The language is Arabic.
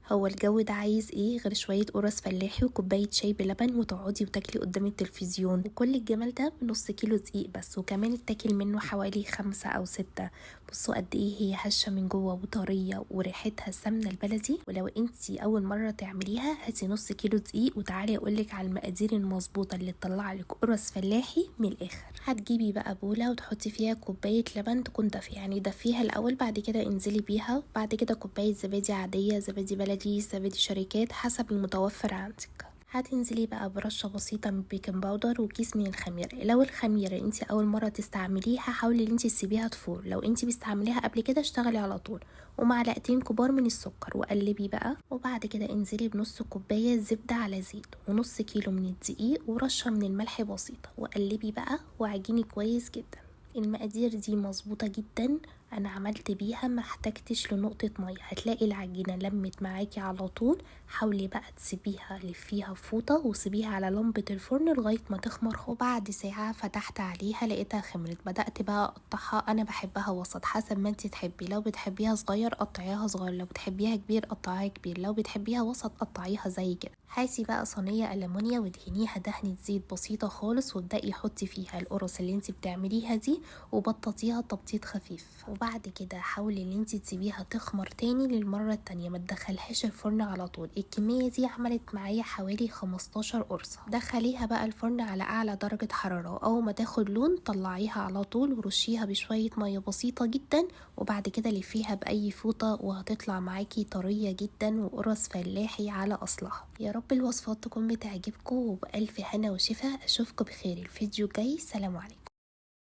هو الجو ده عايز ايه غير شوية قرص فلاحي وكوباية شاي بلبن وتقعدي وتاكلي قدام التلفزيون، وكل الجمال ده بنص كيلو دقيق بس، وكمان اتاكل منه حوالي 5 أو 6. بصوا قد ايه هي هشة من جوه وطرية وريحتها السمنة البلدي. ولو انتي أول مرة تعمليها هاتي نص كيلو دقيق وتعالي أقولك على المقادير المظبوطة اللي تطلعلك قرص فلاحي من الآخر. هتجيبي بقى بولة وتحطي فيها كوباية لبن تكون دافية، يعني دفيها الأول، بعد كده انزلي بيها، بعد كده كوباية زبادي عادية، زبادي بلدي، زبادي شركات حسب المتوفر عندك. هتنزلي بقى برشة بسيطة من بيكنج باودر وكيس من الخميرة. لو الخميرة انتي اول مرة تستعمليها حاولي ان انتي تسيبيها تفور، لو انتي بتستعمليها قبل كده اشتغلي على طول، ومعلقتين كبار من السكر وقلبي بقى. وبعد كده انزلي بنص كوباية زبدة على زيت ونص كيلو من الدقيق ورشة من الملح بسيطة، وقلبي بقى وعجيني كويس جدا. المقادير دي مظبوطة جدا، انا عملت بيها ما احتجتش لنقطة مية، هتلاقي العجينة لمت معاكي على طول. حاولي بقى تسيبيها، لفيها فوطة وسيبيها على لمبة الفرن لغاية ما تخمر. وبعد ساعة فتحت عليها لقيتها خمرت، بدأت بقى اقطعها. انا بحبها وسط حسب ما انتي تحبي، لو بتحبيها صغير قطعيها صغير، لو بتحبيها كبير قطعيها كبير، لو بتحبيها وسط قطعيها زي كده. هاتي بقى صينية ألمونيا ودهنيها دهنة زيت بسيطة خالص، وابدأي حطي فيها القرص اللي انتي بتعمليها دي وبططيها تبطيط خفيف. وبعد كده حاولي ان انتي تسيبيها تخمر تاني للمرة التانية، ما تدخلهاش الفرن على طول. الكمية دي عملت معايا حوالي 15 قرصة. دخليها بقى الفرن على اعلى درجة حرارة، اول ما تاخد لون طلعيها على طول ورشيها بشوية مية بسيطة جدا، وبعد كده لفيها باي فوطة وهتطلع معاكي طرية جدا وقرص فلاحي على اصلها. يا رب الوصفات تكون بتعجبكم، وبألف هنا وشفا. اشوفكم بخير الفيديو جاي. سلام عليكم.